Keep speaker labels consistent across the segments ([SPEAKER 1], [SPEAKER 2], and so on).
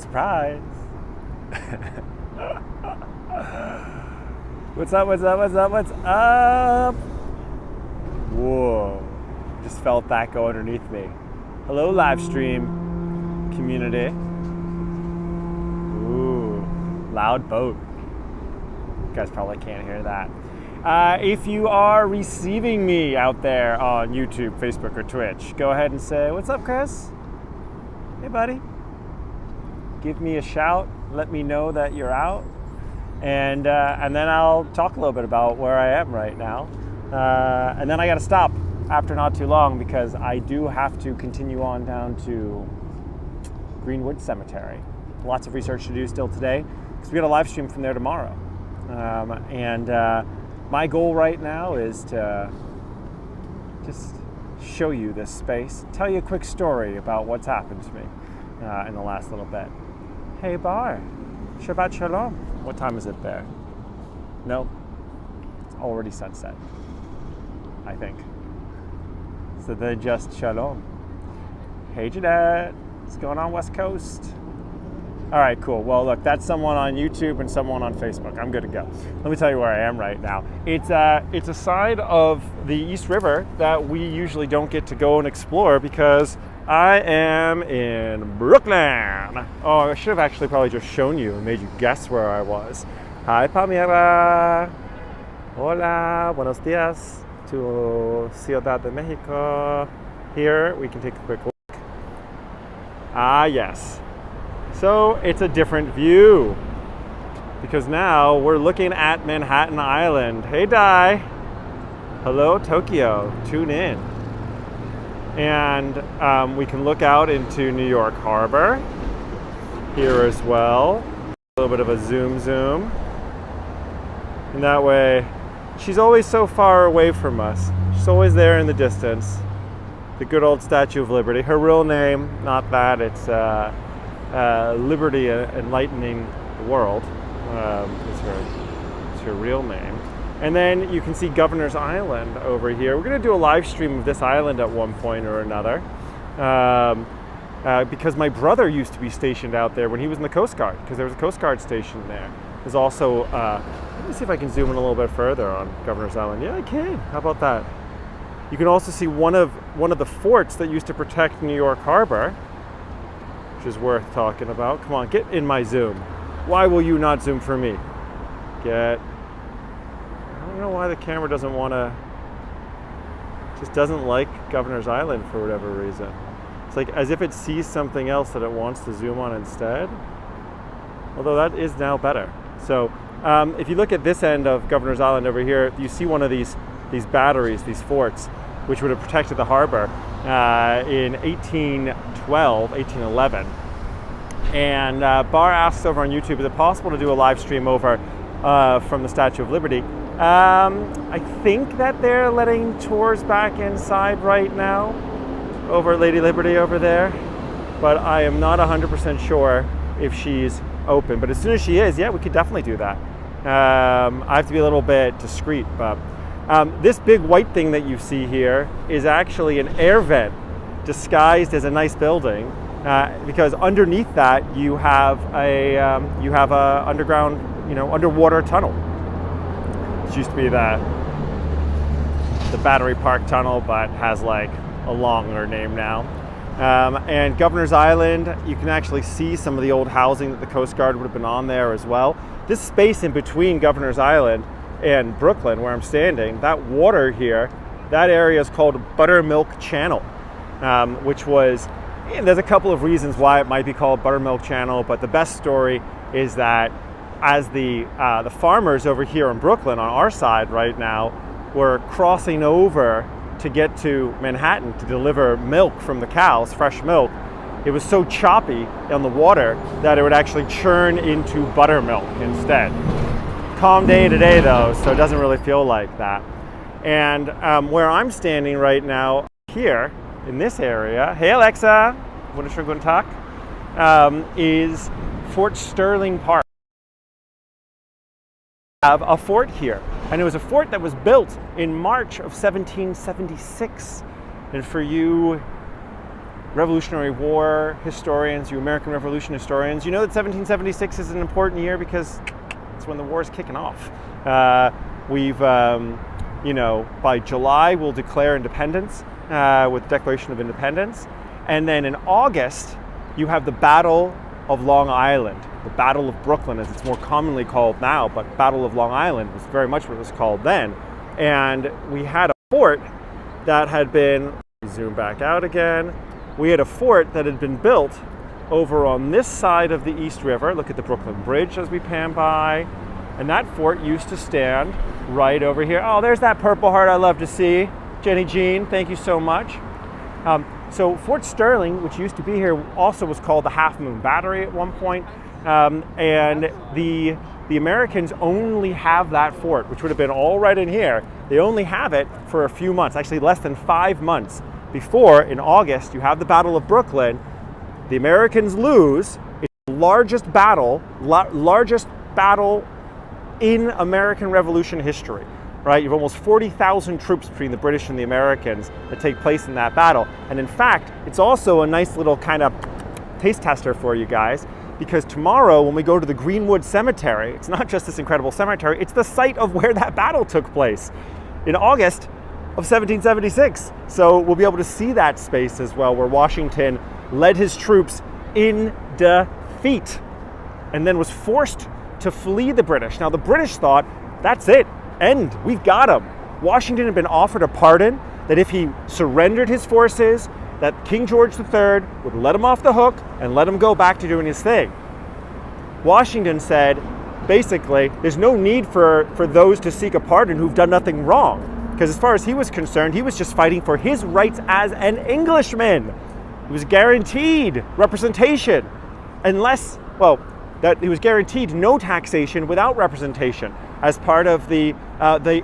[SPEAKER 1] Surprise! What's up, what's up, what's up, what's up? Whoa, just felt that go underneath me. Hello, live stream community. Ooh, loud boat. You guys probably can't hear that. If you are receiving me out there on YouTube, Facebook, or Twitch, go ahead and say, what's up, Chris? Hey, buddy. Give me a shout. Let me know that you're out. And then I'll talk a little bit about where I am right now. And then I got to stop after not too long because I do have to continue on down to Greenwood Cemetery. Lots of research to do still today because we got a live stream from there tomorrow. My goal right now is to just show you this space, tell you a quick story about what's happened to me in the last little bit. Hey, Bar. Shabbat Shalom. What time is it there? No, it's already sunset, I think. So they're just Shalom. Hey, Jeanette. What's going on, West Coast? All right, cool. Well, look, that's someone on YouTube and someone on Facebook. I'm good to go. Let me tell you where I am right now. It's a side of the East River that we usually don't get to go and explore because I am in Brooklyn. Oh, I should have actually probably just shown you and made you guess where I was. Hi, Palmyra. Hola, buenos dias to Ciudad de Mexico. Here, we can take a quick look. Ah, yes. So it's a different view because now we're looking at Manhattan Island. Hey, Dai. Hello, Tokyo. Tune in. And we can look out into New York Harbor here as well. A little bit of a zoom. And that way, she's always so far away from us. She's always there in the distance. The good old Statue of Liberty. Her real name, not that, it's Liberty Enlightening the World is her real name. And then you can see Governor's Island over here. We're going to do a live stream of this island at one point or another because my brother used to be stationed out there when he was in the Coast Guard because there was a Coast Guard station there. There's also, let me see if I can zoom in a little bit further on Governor's Island. Yeah, I can. How about that? You can also see one of the forts that used to protect New York Harbor, which is worth talking about. Come on, get in my zoom. Why will you not zoom for me? I don't know why the camera doesn't want to, just doesn't like Governor's Island for whatever reason. It's like as if it sees something else that it wants to zoom on instead. Although that is now better. So if you look at this end of Governor's Island over here, you see one of these batteries, these forts, which would have protected the harbor in 1811. And Bar asks over on YouTube, is it possible to do a live stream over from the Statue of Liberty? I think that they're letting tours back inside right now over at Lady Liberty over there, but I am not 100% sure if she's open. But as soon as she is, yeah, we could definitely do that. I have to be a little bit discreet, but this big white thing that you see here is actually an air vent disguised as a nice building because underneath that you have a underground, underwater tunnel. It used to be the Battery Park Tunnel, but has like a longer name now. And Governor's Island, you can actually see some of the old housing that the Coast Guard would have been on there as well. This space in between Governor's Island and Brooklyn, where I'm standing, that water here, that area is called Buttermilk Channel, which was, there's a couple of reasons why it might be called Buttermilk Channel, but the best story is that as the farmers over here in Brooklyn on our side right now were crossing over to get to Manhattan to deliver milk from the cows, fresh milk, it was so choppy on the water that it would actually churn into buttermilk instead. Calm day today though, so it doesn't really feel like that. And where I'm standing right now here in this area, hey Alexa, wunderschönen guten Tag, is Fort Stirling Park. Have a fort here, and it was a fort that was built in March of 1776. And for you Revolutionary War historians, you American Revolution historians, you know that 1776 is an important year because it's when the war is kicking off. By July we'll declare independence with the Declaration of Independence. And then in August, you have the Battle of Long Island, the Battle of Brooklyn as it's more commonly called now, but Battle of Long Island was very much what it was called then. And we had a fort that had been, zoom back out again, we had a fort that had been built over on this side of the East River. Look at the Brooklyn Bridge as we pan by. And that fort used to stand right over here. Oh, there's that Purple Heart I love to see. Jenny Jean, thank you so much. So Fort Stirling, which used to be here, also was called the Half Moon Battery at one point. And the Americans only have that fort, which would have been all right in here. They only have it for a few months, actually less than 5 months. Before, in August, you have the Battle of Brooklyn. The Americans lose. It's the largest battle in American Revolution history, right? You have almost 40,000 troops between the British and the Americans that take place in that battle. And in fact, it's also a nice little kind of taste tester for you guys, because tomorrow when we go to the Greenwood Cemetery, it's not just this incredible cemetery, it's the site of where that battle took place in August of 1776. So we'll be able to see that space as well, where Washington led his troops in defeat and then was forced to flee the British. Now the British thought, that's it, end, we've got him. Washington had been offered a pardon that if he surrendered his forces, that King George III would let him off the hook and let him go back to doing his thing. Washington said, basically, there's no need for those to seek a pardon who've done nothing wrong. Because as far as he was concerned, he was just fighting for his rights as an Englishman. He was guaranteed representation, that he was guaranteed no taxation without representation as part of the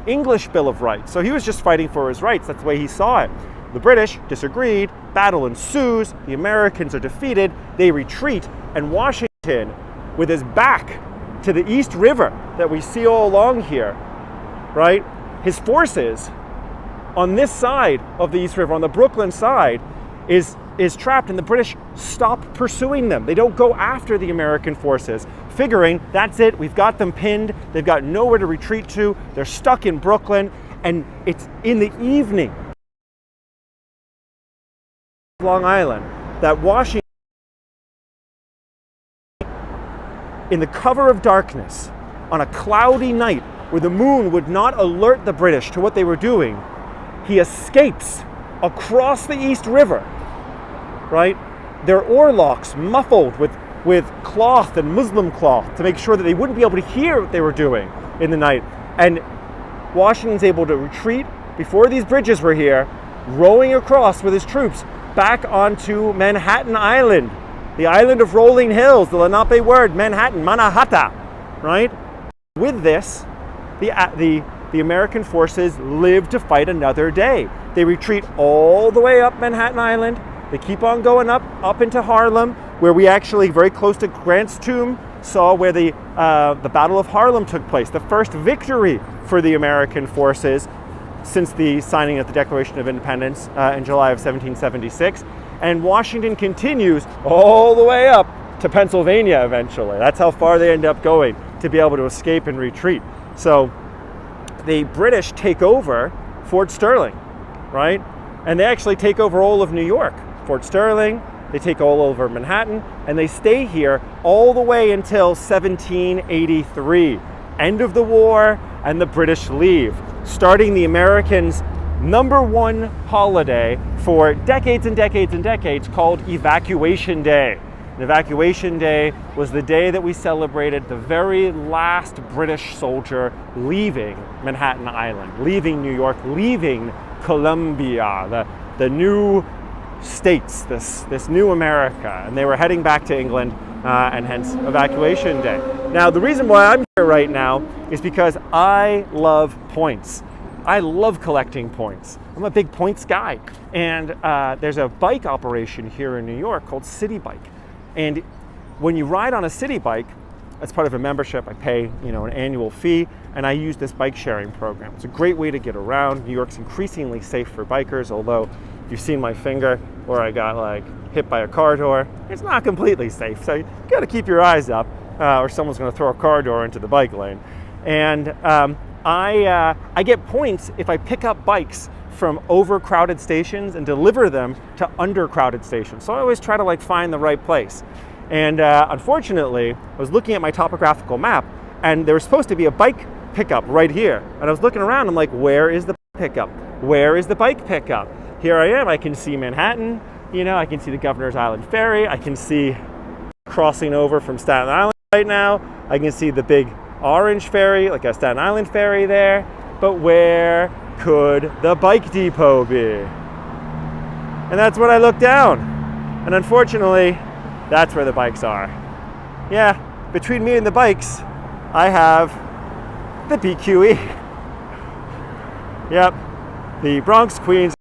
[SPEAKER 1] English Bill of Rights. So he was just fighting for his rights. That's the way he saw it. The British disagreed, battle ensues, the Americans are defeated, they retreat, and Washington, with his back to the East River that we see all along here, right? His forces on this side of the East River, on the Brooklyn side, is trapped, and the British stop pursuing them. They don't go after the American forces, figuring that's it, we've got them pinned, they've got nowhere to retreat to, they're stuck in Brooklyn, and it's in the evening, Long Island, that Washington, in the cover of darkness, on a cloudy night, where the moon would not alert the British to what they were doing, he escapes across the East River, right? Their oarlocks muffled with cloth and muslin cloth to make sure that they wouldn't be able to hear what they were doing in the night. And Washington's able to retreat before these bridges were here, rowing across with his troops back onto Manhattan Island, the island of rolling hills, the Lenape word, Manhattan, Mannahatta, right? With this, the American forces live to fight another day. They retreat all the way up Manhattan Island. They keep on going up into Harlem, where we actually, very close to Grant's tomb, saw where the Battle of Harlem took place, the first victory for the American forces since the signing of the Declaration of Independence in July of 1776. And Washington continues all the way up to Pennsylvania eventually. That's how far they end up going to be able to escape and retreat. So the British take over Fort Stirling, right? And they actually take over all of New York. Fort Stirling, they take all over Manhattan, and they stay here all the way until 1783. End of the war, and the British leave, starting the Americans' #1 holiday for decades and decades and decades, called Evacuation Day. And Evacuation Day was the day that we celebrated the very last British soldier leaving Manhattan Island, leaving New York, leaving Columbia, the new states, this new America, and they were heading back to England, and hence Evacuation Day. Now, the reason why I'm here right now is because I love points. I love collecting points. I'm a big points guy. And there's a bike operation here in New York called CitiBike. And when you ride on a CitiBike, as part of a membership, I pay an annual fee, and I use this bike sharing program. It's a great way to get around. New York's increasingly safe for bikers, although if you've seen my finger where I got like hit by a car door. It's not completely safe, so you got to keep your eyes up, or someone's going to throw a car door into the bike lane. And I get points if I pick up bikes from overcrowded stations and deliver them to undercrowded stations. So I always try to like find the right place. And unfortunately, I was looking at my topographical map, and there was supposed to be a bike pickup right here. And I was looking around, I'm like, where is the pickup? Where is the bike pickup? Here I am, I can see Manhattan, I can see the Governor's Island Ferry, I can see crossing over from Staten Island right now, I can see the big orange ferry, like a Staten Island ferry there, but where could the bike depot be? And that's when I looked down, and unfortunately, that's where the bikes are. Yeah, between me and the bikes, I have the BQE. Yep, the Bronx Queens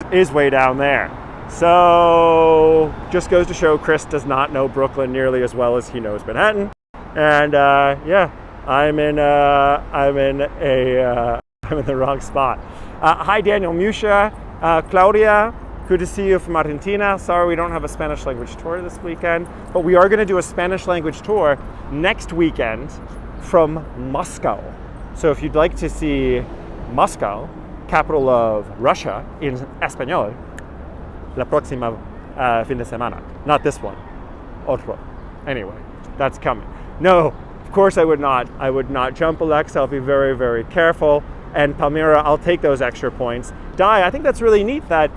[SPEAKER 1] is way down there. So just goes to show Chris does not know Brooklyn nearly as well as he knows Manhattan. And yeah, I'm in the wrong spot. Hi Daniel Musha, Claudia, good to see you from Argentina. Sorry we don't have a Spanish language tour this weekend, but we are going to do a Spanish language tour next weekend from Moscow. So if you'd like to see Moscow, capital of Russia, in Español, la próxima fin de semana. Not this one, otro. Anyway, that's coming. No, of course I would not. I would not jump Alexa. I'll be very, very careful. And Palmyra, I'll take those extra points. Dai, I think that's really neat that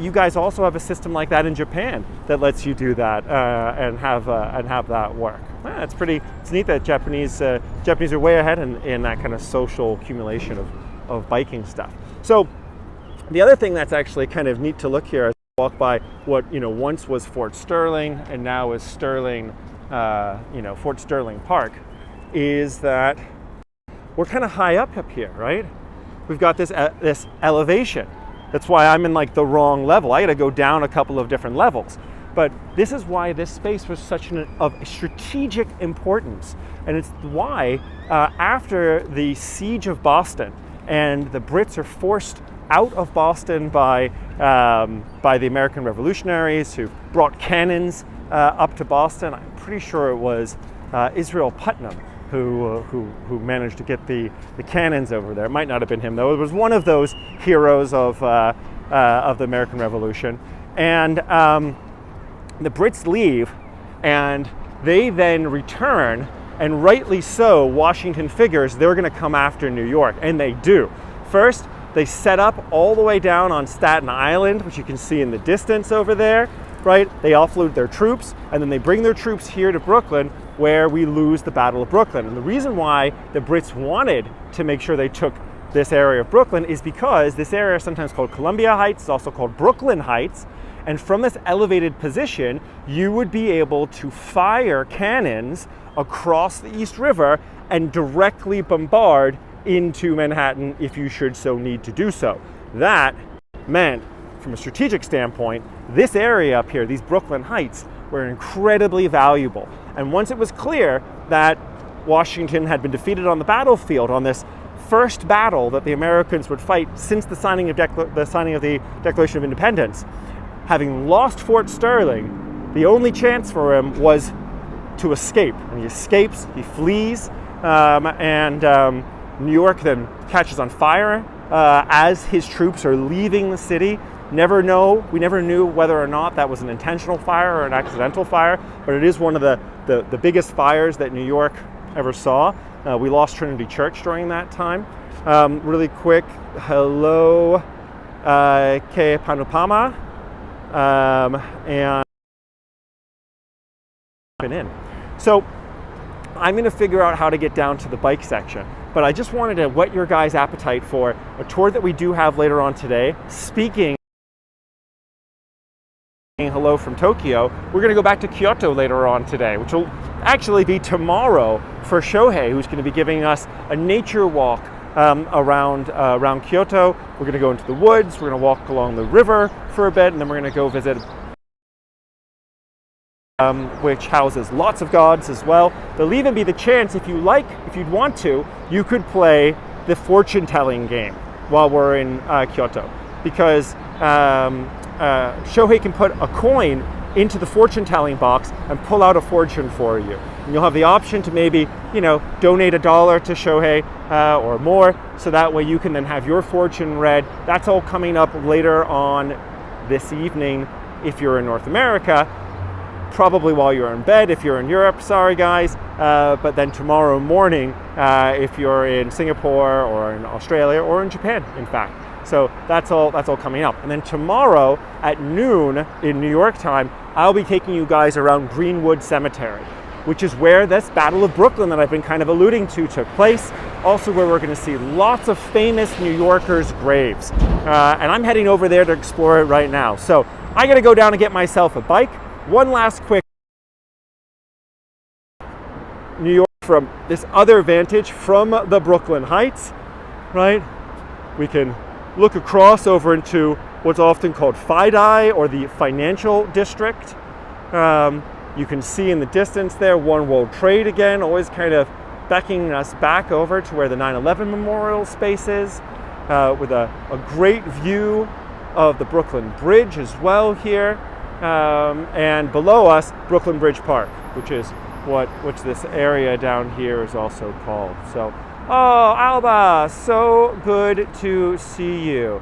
[SPEAKER 1] you guys also have a system like that in Japan that lets you do that and have that work. It's neat that Japanese are way ahead in that kind of social accumulation of biking stuff. So the other thing that's actually kind of neat to look here as I walk by what once was Fort Stirling and now is Stirling, Fort Stirling Park, is that we're kind of high up here, right? We've got this elevation. That's why I'm in like the wrong level. I got to go down a couple of different levels. But this is why this space was such of strategic importance. And it's why after the siege of Boston, and the Brits are forced out of Boston by the American revolutionaries who brought cannons up to Boston. I'm pretty sure it was Israel Putnam who managed to get the cannons over there. It might not have been him though. It was one of those heroes of the American Revolution. And the Brits leave, and they then return. And rightly so, Washington figures they're going to come after New York, and they do. First, they set up all the way down on Staten Island, which you can see in the distance over there, right? They offload their troops, and then they bring their troops here to Brooklyn, where we lose the Battle of Brooklyn. And the reason why the Brits wanted to make sure they took this area of Brooklyn is because this area is sometimes called Columbia Heights, it's also called Brooklyn Heights, and from this elevated position, you would be able to fire cannons across the East River and directly bombard into Manhattan if you should so need to do so. That meant, from a strategic standpoint, this area up here, these Brooklyn Heights, were incredibly valuable. And once it was clear that Washington had been defeated on the battlefield on this first battle that the Americans would fight since the signing of the Declaration of Independence, having lost Fort Stirling, the only chance for him was to escape. And he escapes, he flees, and New York then catches on fire as his troops are leaving the city. We never knew whether or not that was an intentional fire or an accidental fire, but it is one of the biggest fires that New York ever saw. We lost Trinity Church during that time. Really quick, hello, Ke Panupama, and been in. So I'm going to figure out how to get down to the bike section, but I just wanted to whet your guys' appetite for a tour that we do have later on today. Speaking hello from Tokyo, we're going to go back to Kyoto later on today, which will actually be tomorrow for Shohei, who's going to be giving us a nature walk around Kyoto. We're going to go into the woods, we're going to walk along the river for a bit, and then we're going to go visit which houses lots of gods as well. There'll even be the chance, if you'd want to, you could play the fortune-telling game while we're in Kyoto, because Shohei can put a coin into the fortune telling box and pull out a fortune for you. And you'll have the option to maybe, donate $1 to Shohei or more, so that way you can then have your fortune read. That's all coming up later on this evening if you're in North America, probably while you're in bed. If you're in Europe, sorry guys, but then tomorrow morning if you're in Singapore or in Australia or in Japan, in fact. So that's all coming up. And then tomorrow at noon in New York time, I'll be taking you guys around Greenwood Cemetery, which is where this Battle of Brooklyn that I've been kind of alluding to took place. Also where we're going to see lots of famous New Yorkers' graves. And I'm heading over there to explore it right now. So I got to go down and get myself a bike. One last quick New York from this other vantage from the Brooklyn Heights, right? We can look across over into what's often called FIDI, or the Financial District. You can see in the distance there One World Trade again, always kind of beckoning us back over to where the 9/11 memorial space is, with a great view of the Brooklyn Bridge as well here, and below us Brooklyn Bridge Park, which this area down here is also called. So, oh, Alba, so good to see you.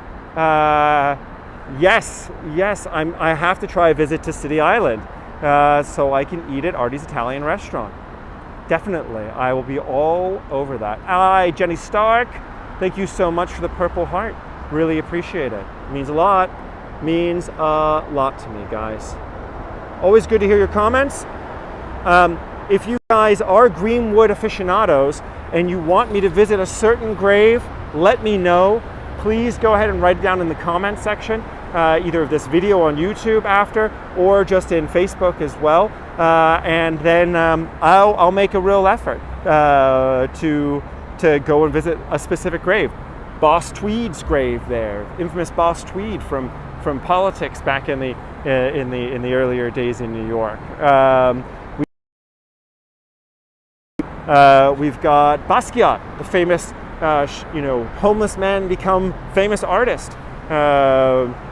[SPEAKER 1] Yes, I have to try a visit to City Island so I can eat at Artie's Italian restaurant. Definitely, I will be all over that. Hi, Jenny Stark. Thank you so much for the Purple Heart. Really appreciate it. It means a lot. Means a lot to me, guys. Always good to hear your comments. If you guys are Greenwood aficionados and you want me to visit a certain grave, let me know. Please go ahead and write it down in the comment section, either of this video on YouTube after, or just in Facebook as well. And then I'll make a real effort to go and visit a specific grave. Boss Tweed's grave there, infamous Boss Tweed from politics back in the earlier days in New York. We've got Basquiat, the famous homeless man become famous artist,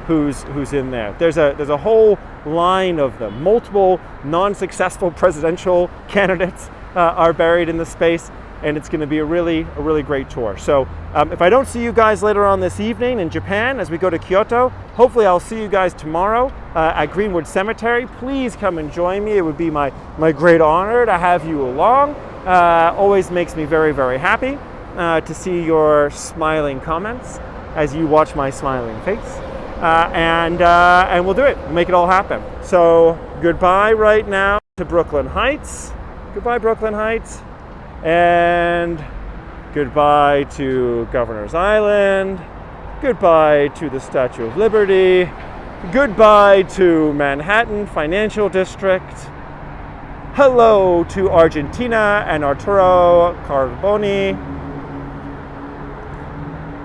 [SPEAKER 1] who's in there. There's a whole line of them. Multiple non-successful presidential candidates are buried in the space, and it's going to be a really great tour. So if I don't see you guys later on this evening in Japan as we go to Kyoto, hopefully I'll see you guys tomorrow at Greenwood Cemetery. Please come and join me. It would be my great honor to have you along. Always makes me very happy to see your smiling comments as you watch my smiling face. And we'll do it. We'll make it all happen. So goodbye right now to Brooklyn Heights. Goodbye, Brooklyn Heights. And goodbye to Governor's Island. Goodbye to the Statue of Liberty. Goodbye to Manhattan Financial District. Hello to Argentina and Arturo Carboni.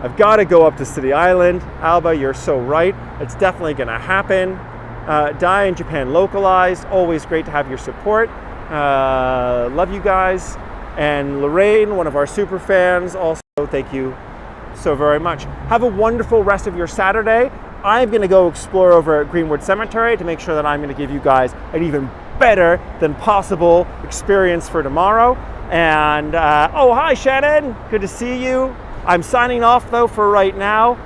[SPEAKER 1] I've got to go up to City Island. Alba, you're so right. It's definitely going to happen. Dai in Japan localized. Always great to have your support. Love you guys. And Lorraine, one of our super fans, also thank you so very much. Have a wonderful rest of your Saturday. I'm going to go explore over at Greenwood Cemetery to make sure that I'm going to give you guys an even better than possible experience for tomorrow. And oh, hi Shannon, good to see you. I'm signing off though for right now.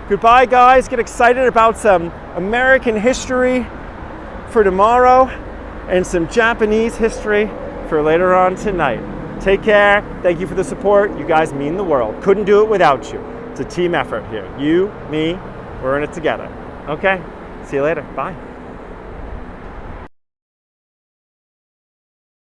[SPEAKER 1] Goodbye guys, get excited about some American history for tomorrow and some Japanese history for later on tonight. Take care, thank you for the support. You guys mean the world. Couldn't do it without you. It's a team effort here. You, me, we're in it together. Okay, see you later, bye.